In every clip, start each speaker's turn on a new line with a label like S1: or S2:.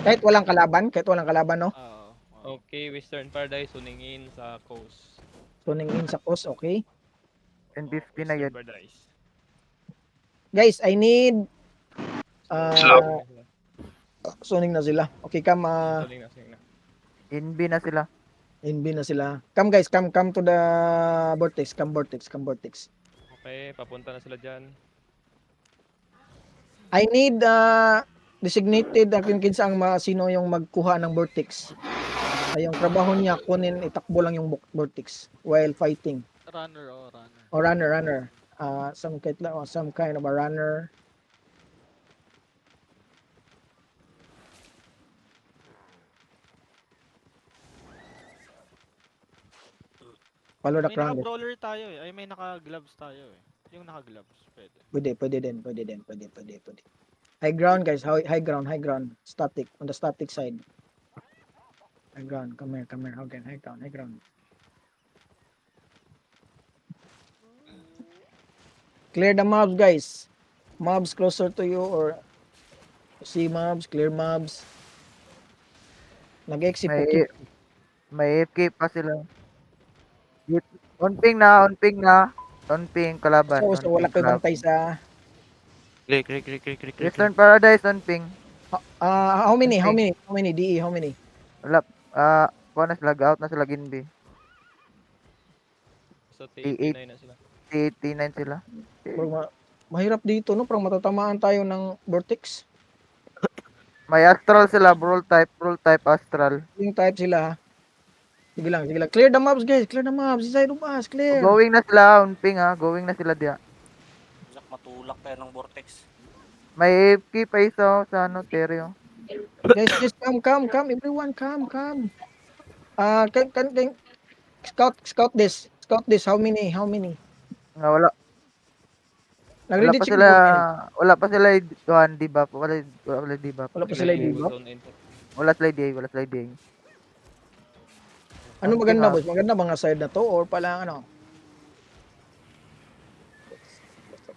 S1: Kahit walang kalaban, no?
S2: Oo, oo.
S3: Okay, Western Paradise, suningin sa coast.
S1: Tuning in sa coast, okay?
S2: And
S3: Oh,
S2: 50 na
S3: Western
S2: yun.
S3: Paradise.
S1: Guys, I need
S3: So,
S1: ah
S3: suning na sila.
S1: suning na sila. Okay, come
S3: Suning na.
S2: NB na sila.
S1: NB na sila. Come guys, come to the vortex, come vortex.
S3: Okay, papunta na sila dyan.
S1: I need designated akin kinsa ang sino yung magkuha ng vortex. Ay yung trabaho niya kunin itakbo lang yung vortex while fighting.
S4: Runner, oh, runner.
S1: Or runner. Some kind of a runner. Follow the
S4: May
S1: crown.
S4: naka-brawler tayo eh. Ay, may naka-gloves tayo eh. Yung naka-gloves, pwede.
S1: Pwede din. Pwede. High ground guys, high ground. Static, on the static side. High ground, come here. Okay, high ground. Clear the mobs guys. Mobs closer to you or see mobs, clear mobs. Nag-exit po
S2: May
S1: keep.
S2: may AFK pa sila. On ping kalaban,
S1: So,
S2: on
S1: wala
S2: ping
S1: ko'y bantay
S2: kalaban.
S1: sa
S3: Click.
S2: Western Paradise on ping.
S1: how
S2: On
S1: many?
S2: ping.
S1: DE, how many?
S2: Wala, kuha na sila, out na sila Ginby.
S3: So,
S2: T8,
S3: T89 na sila.
S2: T9 sila.
S1: Bro, mahirap dito no, parang matatamaan tayo ng vortex.
S2: May Astral sila, Brawl type Astral.
S1: Yung type sila ha. Sige lang. Clear the mobs guys, clear the mobs. Inside of us, clear.
S2: Going na sila, on ping ha, going na sila diya.
S5: Jack, matulak tayo ng vortex.
S2: May AFK pa isa sa ano, Terrio.
S1: Guys, come, everyone, come. Can scout this. How many?
S2: Nga wala
S1: Nag-ready
S2: pa
S1: check
S2: sila,
S1: na po kayo.
S2: wala pa sila kuhan debuff, wala debuff.
S1: Wala pa
S3: Sila
S1: sila
S3: yung
S1: i-debuff.
S3: zone enter.
S2: Wala slide day.
S1: Ano
S2: On ping
S1: maganda
S2: ha.
S1: boys? Maganda mga side na to or pala ano?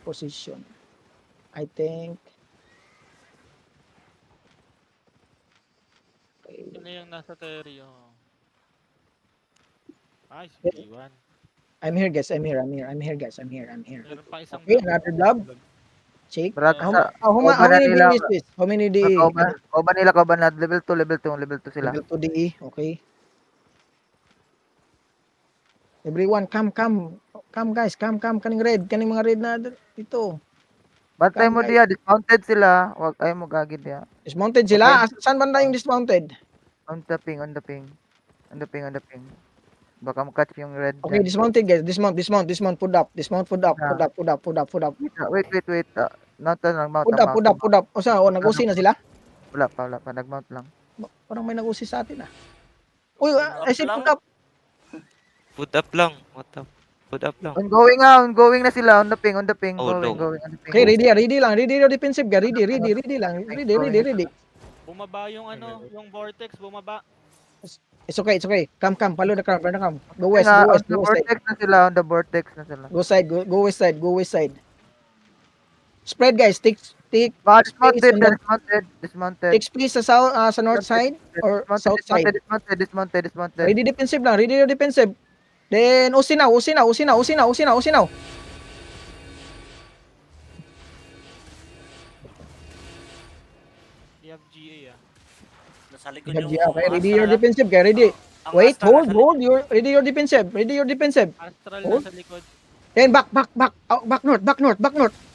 S1: Position. I think
S4: Sino yung nasa Terrio? Ay, si
S1: yeah,
S4: B1.
S1: I'm here guys. I'm here.
S4: Meron pa isang
S1: Okay,
S4: block.
S1: another blob. Check.
S2: Brad
S4: Ah,
S1: How
S2: kauban na
S1: many
S2: nila,
S1: DE is this? How many DE?
S2: kauban na level 2 sila.
S1: Level 2 DE. Okay. Everyone, come. Come guys, come. Kaning mga red na dito.
S2: Bantay
S1: Come
S2: mo
S1: guys.
S2: diya, dismounted sila. Wag ay mo gagid diya.
S1: Dismounted
S2: Okay.
S1: sila? Saan banda yung dismounted?
S2: On the ping. Baka mo-catch yung red
S1: Okay,
S2: dyan.
S1: dismounted guys. Dismount. Put up.
S2: Na, wait. Nagmount.
S1: Put up. O sa, nag-usi na sila?
S2: Wala pa. Nagmount lang.
S1: Parang may nag-usi sa atin ah. Uy,
S5: Pull
S1: I
S5: up
S1: said
S5: lang.
S1: put up.
S6: Put up lang. What up? Put up lang.
S2: Ongoing na sila. On the ping.
S6: Oh no.
S2: Going on the ping.
S1: Okay, ready lang. Ready yung defensive ka. Ready lang. Ready.
S4: bumaba yung ano, yung vortex, bumaba.
S1: It's okay. Come. Follow the crowd. Go
S2: Ping
S1: west.
S2: on the vortex na sila.
S1: Go west side. Spread guys. Take space on the
S2: Dismounted.
S1: take space sa south sa north side or south side.
S2: Dismounted.
S1: Ready defensive lang. Ready your defensive. Then usi now.
S4: They have GA ah.
S5: Nasa likod yung
S1: Okay, ready your
S5: Astral.
S1: defensive. Okay, ready.
S5: Ang
S1: Wait,
S5: Astral nasa
S1: hold. Ready your defensive.
S4: Astral
S1: Hold.
S4: nasa likod.
S1: Then back north.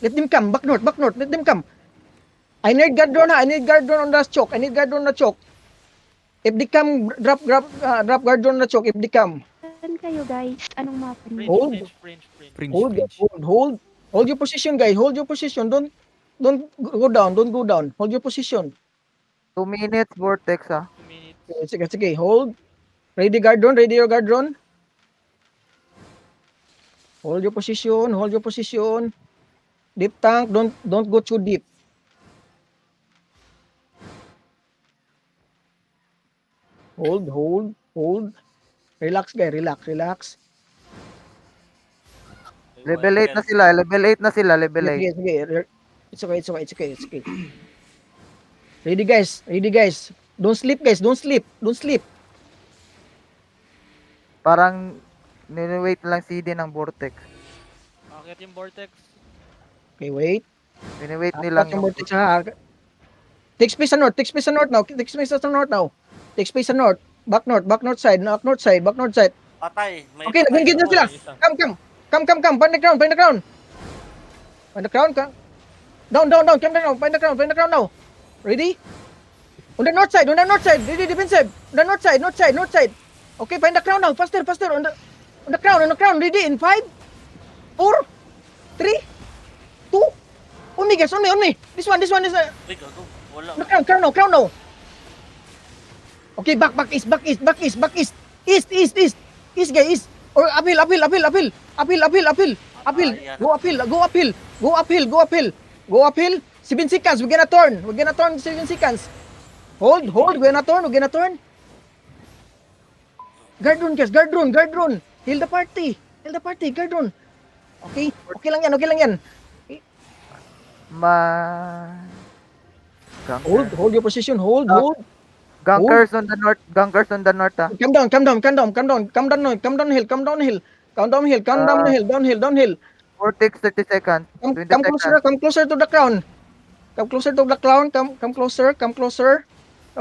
S1: Let them come. Back north. Let them come. I need guard drone on the choke. If they come, drop guard drone on the choke if they come.
S7: Saan kayo guys? Anong mapa niyo?
S1: Hold.
S6: Fringe.
S1: Hold your position, guys. Don't go down. Hold your position.
S2: 2 minutes vortex
S4: 2 minutes.
S1: Sige. Hold. Ready your guard drone. Hold your position. Deep tank, don't go too deep. Hold. Relax, guys. Relax.
S2: Level 8 na sila.
S1: Sige. It's okay. Ready guys. Ready guys. Don't sleep guys. Don't sleep. Don't sleep.
S2: Parang nini-wait lang CD ng Vortex.
S4: Akit yung vortex.
S1: Okay, wait.
S2: Nini-wait nilang
S1: Yung vortex ha. Take space sa north. Take space sa north now. Take space sa north now. Take space sa north. Back north. Back north side. Back north side. Back north side.
S5: Patay. May
S1: Okay,
S5: patay
S1: nag-engage na
S5: ako.
S1: sila.
S3: Isa.
S1: Come. Find the ground. Find the ground. Find the ground. Down. Come down. Find the ground now. Ready? On the north side. Ready, defensive. On the north side. Okay, find the ground now. Faster. On the ground. Ready? In 5, 4, 3, 2. On me, guys. On me. This one.
S5: Uy, gago. Wala.
S1: On the crown now. Okay, back east. East, guys. Or uphill. Go uphill. 7 seconds. We're gonna turn 7 seconds. Hold. We're gonna turn. Guard rune. Heal the party. Guard rune. Okay lang yan. Hold your position. Hold.
S2: Gankers on the north. Ah.
S1: Come downhill.
S2: Vortex 30 seconds. 20
S1: Come
S2: seconds.
S1: closer to the crown. Come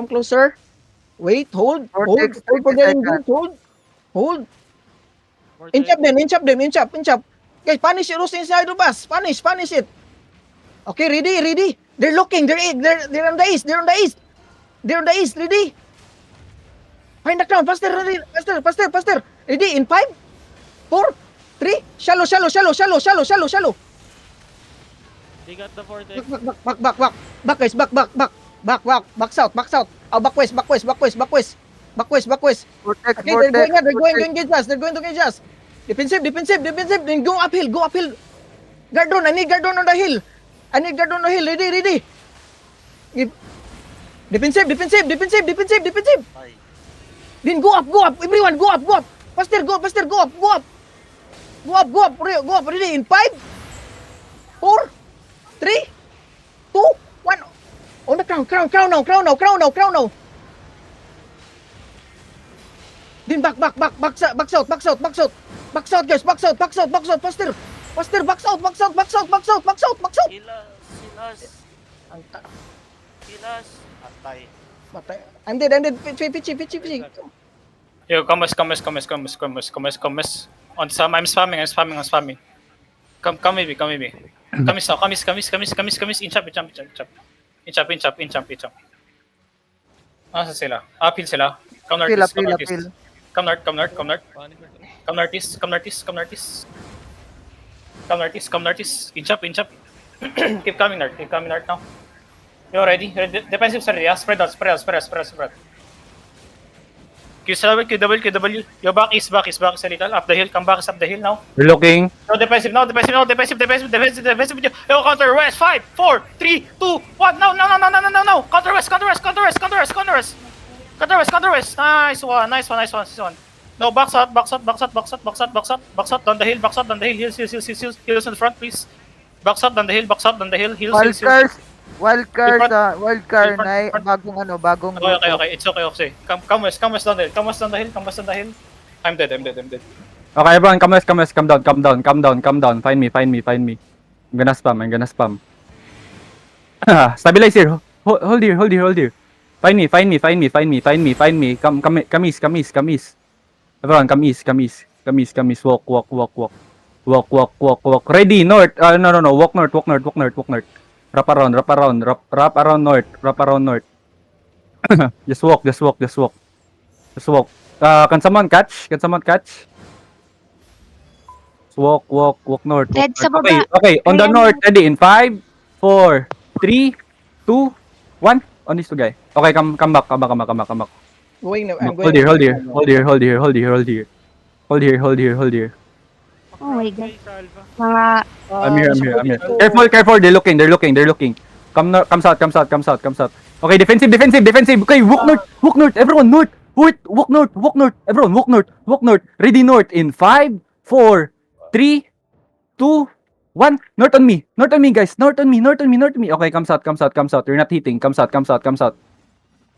S1: closer. Wait, hold
S2: Vortex
S1: for
S2: 20
S1: the
S2: seconds.
S1: engine. Hold.
S4: Vortex.
S1: Inch up. Guys, punish it inside the bus. Punish it. Okay, ready. They're looking. They're on the east. Ready? Find the crown. Faster. Ready? In 5, 4, 3. Shallow.
S4: They got the vortex.
S1: Back guys. Back south. Oh, back west.
S2: Vortex.
S1: Okay, they're going to engage us. Defensive. Then go uphill. Guard rune. I need guard rune on the hill. Ready. Defensive.
S5: Ay.
S1: Then go up. Everyone, go up. Faster, go up. Ready? In 5, 4, 3, 2, 1. On the crown now. Then back south, guys. Back south. Faster, back south.
S5: Kill us. Patay.
S1: I'm dead. Pichi.
S8: Yo, come. On some, I'm spamming. Come with me. Come. Inch up. Asa sila? Uphill sila. Come northeast. Come north.
S3: Panic na sila.
S8: Come northeast. Inch up. Keep coming north now. You ready? Defensive sir, yeah? Spread out. QW. Yo, back is a little. Up the hill. Come back up the hill now.
S9: We're looking.
S8: No, defensive. Yo, counter west. 5, 4, 3, 2, 1. No. Counter west. Nice one. No, box out. Down the hill. Heels in the front, please. Box out, down the hill. Heels.
S2: Wildcard
S8: Front.
S2: na bagong
S8: Okay. It's okay. Come west down the hill. I'm dead.
S9: Okay, everyone, come west. Come down. Find me. I'm gonna spam. Stabilize here. Hold here. Find me. Come east. Everyone, come east. Walk. Ready, north. No. Walk north. Wrap around north. Just walk. Can someone catch? Just walk north.
S7: Red sa baba.
S9: Okay. On the
S7: Ayan.
S9: north, ready in 5, 4, 3, 2, 1. On this two guy. Okay, come back.
S1: Going now. I'm
S9: Hold
S1: going.
S9: here.
S7: Oh my God.
S4: Okay, Salva.
S7: Mga
S9: I'm here. Careful. They're looking. Come south. Okay, defensive. Okay, walk north. Everyone, north. Walk north. Everyone, walk north. Ready, north in 5, 4, 3, 2, 1. North on me, guys. North on me. Okay, comes out. You're not hitting. Comes out.